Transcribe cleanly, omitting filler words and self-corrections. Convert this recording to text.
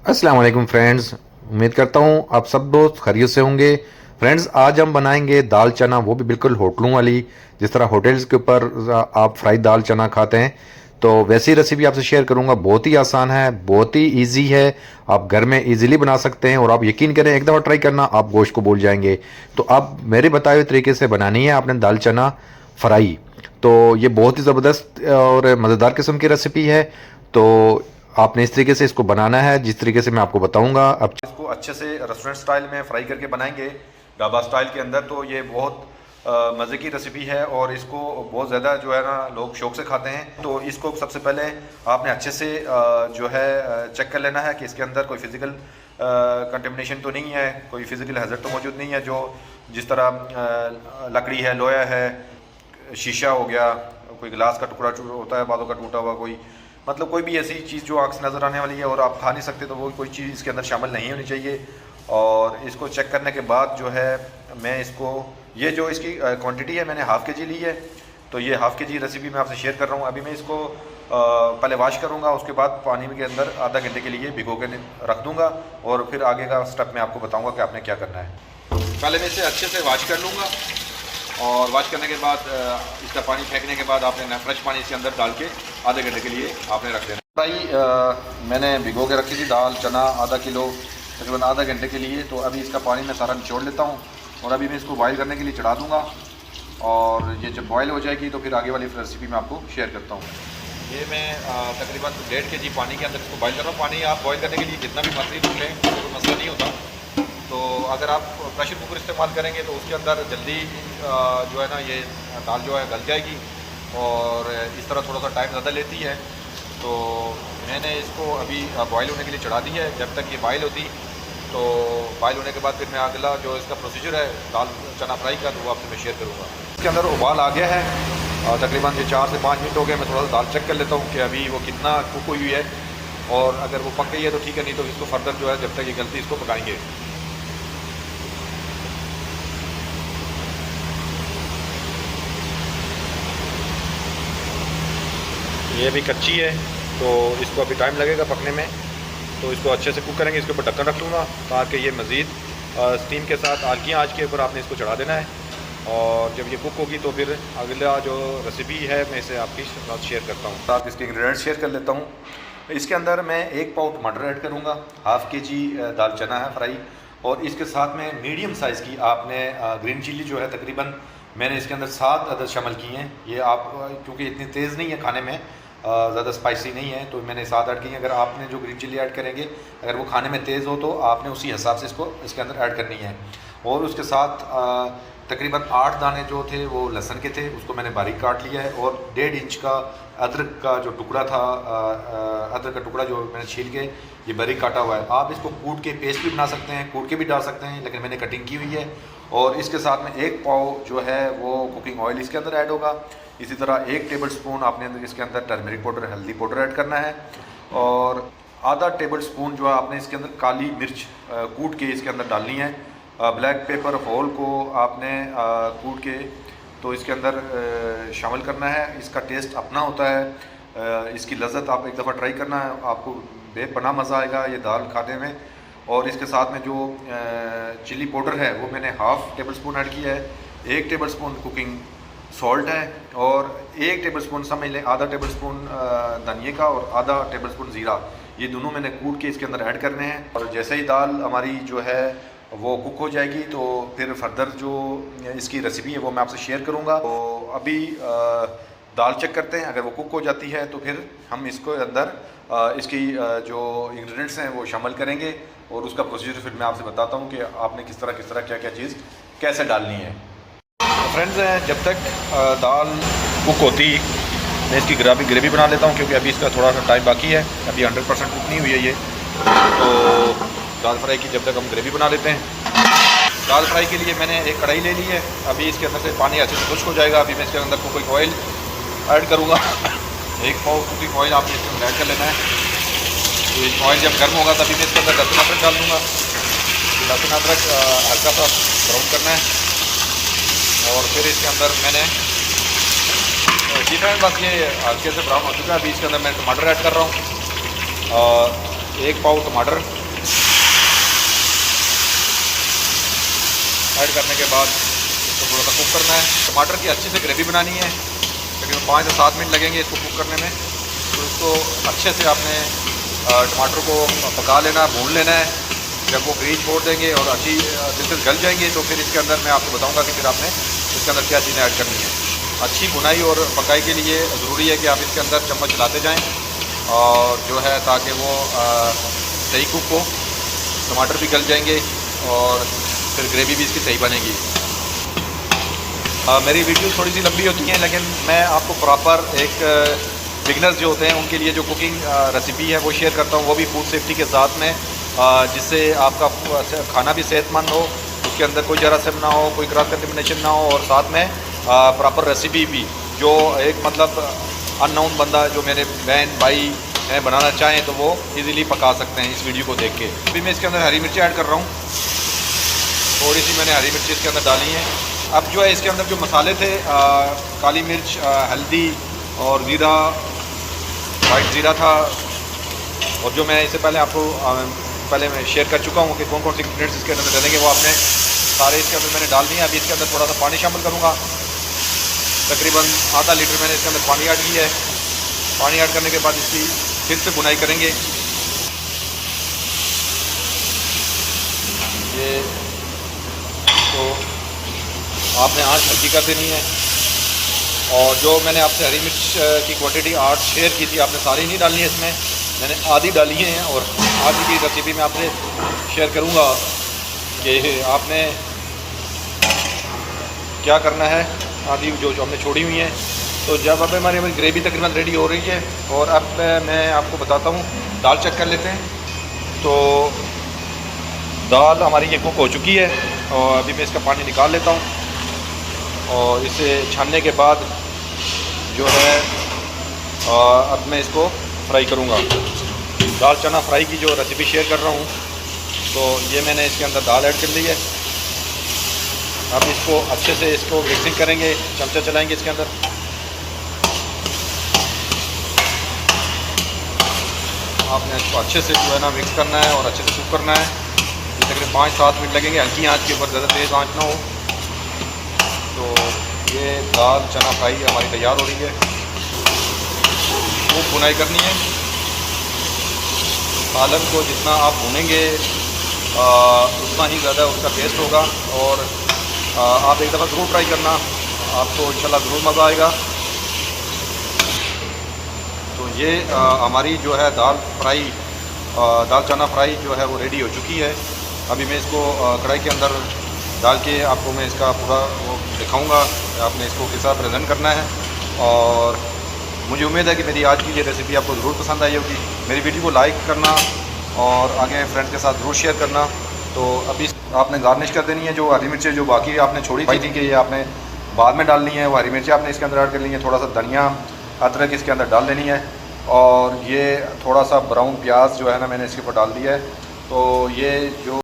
अस्सलाम वालेकुम फ्रेंड्स। उम्मीद करता हूँ आप सब दोस्त खैरियत से होंगे। फ्रेंड्स, आज हम बनाएंगे दाल चना, वो भी बिल्कुल होटलों वाली, जिस तरह होटल्स के ऊपर आप फ्राई दाल चना खाते हैं। तो वैसी रेसिपी आपसे शेयर करूंगा। बहुत ही आसान है, बहुत ही इजी है। आप घर में इजीली बना सकते हैं और आप यकीन करें, एक दफ़ा ट्राई करना, आप गोश्त को भूल जाएंगे। तो आप मेरे बताए हुए तरीके से बनानी है आपने दाल चना फ्राई। तो ये बहुत ही ज़बरदस्त और मज़ेदार किस्म की रेसिपी है। तो आपने इस तरीके से इसको बनाना है जिस तरीके से मैं आपको बताऊंगा। अब इसको अच्छे से रेस्टोरेंट स्टाइल में फ्राई करके बनाएंगे, ढाबा स्टाइल के अंदर। तो ये बहुत मज़े की रेसिपी है और इसको बहुत ज़्यादा जो है ना लोग शौक से खाते हैं। तो इसको सबसे पहले आपने अच्छे से जो है चेक कर लेना है कि इसके अंदर कोई फिज़िकल कंटेमिनेशन तो नहीं है, कोई फिज़िकल हैज़र्ड तो मौजूद नहीं है। जो जिस तरह लकड़ी है, लोहा है, शीशा हो गया, कोई गिलास का टुकड़ा होता है बालों का टूटा हुआ, कोई मतलब कोई भी ऐसी चीज़ जो आँख से नज़र आने वाली है और आप खा नहीं सकते, तो वो कोई चीज़ इसके अंदर शामिल नहीं होनी चाहिए। और इसको चेक करने के बाद जो है मैं इसको, ये जो इसकी क्वांटिटी है, मैंने हाफ़ के जी ली है। तो ये हाफ़ के जी रेसिपी मैं आपसे शेयर कर रहा हूँ। अभी मैं इसको पहले वॉश करूँगा, उसके बाद पानी के अंदर आधा घंटे के लिए भिगो के रख दूँगा और फिर आगे का स्टेप मैं आपको बताऊँगा कि आपने क्या करना है। पहले मैं इसे अच्छे से वॉश कर लूँगा और वॉश करने के बाद इसका पानी फेंकने के बाद आपने फ्रेश पानी इसके अंदर डाल के आधे घंटे के लिए आपने रख देना। भाई मैंने भिगो के रखी थी दाल चना आधा किलो, तकरीबन आधा घंटे के लिए। तो अभी इसका पानी मैं सारा निचोड़ लेता हूँ और अभी मैं इसको बॉयल करने के लिए चढ़ा दूँगा। और ये जब बॉयल हो जाएगी तो फिर आगे वाली रेसिपी मैं आपको शेयर करता हूँ। ये मैं तकरीबन 1.5 kg पानी के अंदर इसको बॉयल कर रहा हूँ। पानी आप बॉयल करने के लिए जितना भी मर्जी रख लें, कोई मसला नहीं होता। तो अगर आप प्रेशर कुकर इस्तेमाल करेंगे तो उसके अंदर जल्दी जो है ना ये दाल जो है गल जाएगी और इस तरह थोड़ा सा टाइम ज़्यादा लेती है। तो मैंने इसको अभी बॉयल होने के लिए चढ़ा दी है। जब तक ये बॉयल होती, तो बॉयल होने के बाद फिर मैं अगला जो इसका प्रोसीजर है दाल चना फ्राई का, तो वो आपसे मैं शेयर करूँगा। इसके अंदर उबाल आ गया है और तकरीबन ये 4 से 5 मिनट हो गए। मैं थोड़ा सा दाल चेक कर लेता हूँ कि अभी वो कितना कुक हुई है, और अगर वो पक गई है तो ठीक है, नहीं तो इसको फर्दर जो है जब तक ये गलती इसको पकाएंगे। ये अभी कच्ची है तो इसको अभी टाइम लगेगा पकने में। तो इसको अच्छे से कुक करेंगे। इसके ऊपर ढक्कन रख लूँगा ताकि ये मज़ीद स्टीम के साथ हल्की आंच के ऊपर आपने इसको चढ़ा देना है। और जब ये कुक होगी तो फिर अगला जो रेसिपी है मैं इसे आपकी साथ शेयर करता हूँ। साथ इसके इंग्रेडिएंट्स शेयर कर लेता हूँ। इसके अंदर मैं 1 पाउच मटर ऐड करूँगा, हाफ़ के जी दाल चना है फ्राई, और इसके साथ में मीडियम साइज़ की आपने ग्रीन चिल्ली जो है, तकरीबन मैंने इसके अंदर 7 अदद शामिल की हैं। ये आप क्योंकि इतनी तेज़ नहीं है खाने में, ज़्यादा स्पाइसी नहीं है, तो मैंने 7 ऐड की हैं। अगर आपने जो ग्रीन चिल्ली ऐड करेंगे, अगर वो खाने में तेज़ हो तो आपने उसी हिसाब से इसको इसके अंदर ऐड करनी है। और उसके साथ तकरीबन 8 दाने जो थे वो लहसुन के थे, उसको मैंने बारीक काट लिया है। और 1.5 इंच का अदरक का जो टुकड़ा था, अदरक का टुकड़ा जो मैंने छील के ये बारीक काटा हुआ है। आप इसको कूट के पेस्ट भी बना सकते हैं, कूट के भी डाल सकते हैं, लेकिन मैंने कटिंग की हुई है। और इसके साथ में 1 पाव जो है वो कुकिंग ऑयल इसके अंदर ऐड होगा। इसी तरह 1 टेबल स्पून आपने इसके अंदर टर्मरिक पाउडर, हल्दी पाउडर ऐड करना है। और आधा टेबल स्पून जो है आपने इसके अंदर काली मिर्च कूट के इसके अंदर डालनी है। ब्लैक पेपर होल को आपने कूट के तो इसके अंदर शामिल करना है। इसका टेस्ट अपना होता है, इसकी लज़्ज़त आप एक दफ़ा ट्राई करना है, आपको बेपनाह मज़ा आएगा ये दाल खाने में। और इसके साथ में जो चिली पाउडर है वो मैंने हाफ़ टेबल स्पून ऐड किया है। 1 टेबल स्पून कुकिंग सॉल्ट है और 1 टेबल स्पून, समझ लें आधा टेबल स्पून धनिए का और आधा टेबल स्पून ज़ीरा, ये दोनों मैंने कूट के इसके अंदर ऐड करने हैं। और जैसे ही दाल हमारी जो है वो कुक हो जाएगी तो फिर फर्दर जो इसकी रेसिपी है वो मैं आपसे शेयर करूँगा। तो अभी दाल चेक करते हैं, अगर वो कुक हो जाती है तो फिर हम इसको अंदर इसकी जो इंग्रेडिएंट्स हैं वो शामिल करेंगे और उसका प्रोसीजर फिर मैं आपसे बताता हूँ कि आपने किस तरह क्या क्या चीज़ कैसे डालनी है। फ्रेंड्स, जब तक दाल कुक होती मैं इसकी ग्रेवी बना लेता हूँ, क्योंकि अभी इसका थोड़ा सा टाइम बाकी है, अभी 100% कुक नहीं हुई है ये। तो दाल फ्राई की जब तक हम ग्रेवी बना लेते हैं। दाल फ्राई के लिए मैंने एक कढ़ाई ले ली है। अभी इसके अंदर से पानी अच्छे से खुश्क हो जाएगा। अभी मैं इसके अंदर कुकिंग ऑयल ऐड करूँगा। 1 पाव कुकिंग ऑयल आपने इसके अंदर ऐड कर लेना है। तो ऑयल जब गर्म होगा तभी मैं इसके अंदर लहसुन अदरक डाल दूँगा। लहसुन अदरक हल्का सा ब्राउन करना है और फिर इसके अंदर मैंने ठीक है, बस ये हल्के से ब्राउन हो चुका है। अभी इसके अंदर मैं टमाटर ऐड कर रहा हूँ। 1 पाव टमाटर ऐड करने के बाद इसको थोड़ा सा कुक करना है। टमाटर की अच्छे से ग्रेवी बनानी है, तकरीबन 5 से 7 मिनट लगेंगे इसको कुक करने में। तो इसको अच्छे से आपने टमाटर को पका लेना, भून लेना है। जब वो ग्रीन छोड़ देंगे और अच्छी जैसे गल जाएंगे तो फिर इसके अंदर मैं आपको बताऊंगा कि फिर आपने इसके अंदर क्या चीज़ें ऐड करनी है। अच्छी भुनाई और पकाई के लिए ज़रूरी है कि आप इसके अंदर चम्मच चलाते जाएं और जो है ताकि वो सही कुक हो, टमाटर भी गल जाएंगे और फिर ग्रेवी भी इसकी सही बनेगी। मेरी वीडियो थोड़ी सी लंबी होती हैं, लेकिन मैं आपको प्रॉपर एक बिगनर्स जो होते हैं उनके लिए जो कुकिंग रेसिपी है वो शेयर करता हूँ, वो भी फूड सेफ्टी के साथ में, जिससे आपका खाना भी सेहतमंद हो, उसके अंदर कोई जरासीम ना हो, कोई क्रॉस कंटेमिनेशन ना हो, और साथ में प्रॉपर रेसिपी भी जो एक मतलब अननोन बंदा जो मेरे बहन भाई बनाना चाहें तो वो इजीली पका सकते हैं इस वीडियो को देख के। अभी मैं इसके अंदर हरी मिर्ची ऐड कर रहा हूँ, थोड़ी सी मैंने हरी मिर्ची इसके अंदर डाली है। अब जो है इसके अंदर जो मसाले थे, काली मिर्च, हल्दी और ज़ीरा, वाइट ज़ीरा था, और जो मैं इससे पहले आपको पहले मैं शेयर कर चुका हूँ कि कौन कौन से इंग्रेडिएंट्स इसके अंदर डालेंगे, वो आपने सारे इसके अंदर मैंने डाल दिए। अभी इसके अंदर थोड़ा सा पानी शामिल करूँगा, तकरीबन आधा लीटर मैंने इसके अंदर पानी ऐड किया है। पानी ऐड करने के बाद इसकी फिर से बुनाई करेंगे। ये तो आपने आँच हल्की कर देनी है, और जो मैंने आपसे हरी मिर्च की क्वांटिटी 8 शेयर की थी, आपने सारी नहीं डालनी है इसमें, मैंने आधी डाली है। और आधी की रेसिपी मैं आपसे शेयर करूँगा कि आपने क्या करना है, आधी जो हमने छोड़ी हुई है। तो जब अब हमारी ग्रेवी तकरीबन रेडी हो रही है, और अब मैं आपको बताता हूँ, दाल चेक कर लेते हैं। तो दाल हमारी ये कुक हो चुकी है, और अभी मैं इसका पानी निकाल लेता हूँ, और इसे छानने के बाद जो है अब मैं इसको फ्राई करूँगा। दाल चना फ्राई की जो रेसिपी शेयर कर रहा हूँ, तो ये मैंने इसके अंदर दाल ऐड कर ली है। अब इसको अच्छे से इसको मिक्सिंग करेंगे, चमचा चलाएंगे इसके अंदर। आपने इसको अच्छे से जो है ना मिक्स करना है और अच्छे से कुक करना है। तकरीबन 5-7 मिनट लगेंगे, हल्की आंच के ऊपर, ज़्यादा तेज़ आंच ना हो। तो ये दाल चना फ्राई हमारी तैयार हो रही है। खूब भुनाई करनी है। पालक को जितना आप भुनेंगे उतना ही ज़्यादा उसका टेस्ट होगा, और आप एक दफ़ा ज़रूर ट्राई करना, आपको इंशाल्लाह ज़रूर मज़ा आएगा। तो ये हमारी जो है दाल चना फ्राई जो है वो रेडी हो चुकी है। अभी मैं इसको कढ़ाई के अंदर डाल के आपको मैं इसका पूरा वो दिखाऊंगा, आपने इसको किस तरह प्रेजेंट करना है। और मुझे उम्मीद है कि मेरी आज की ये रेसिपी आपको ज़रूर पसंद आई होगी। मेरी वीडियो को लाइक करना और आगे फ्रेंड्स के साथ ज़रूर शेयर करना। तो अभी आपने गार्निश कर देनी है, जो हरी मिर्चें जो बाकी आपने छोड़ी थी कि ये आपने बाद में डालनी है, वो हरी मिर्चें आपने इसके अंदर ऐड कर ली है। थोड़ा सा धनिया, अदरक इसके अंदर डाल देनी है, और ये थोड़ा सा ब्राउन प्याज जो है ना मैंने इसके ऊपर डाल दिया है। तो ये जो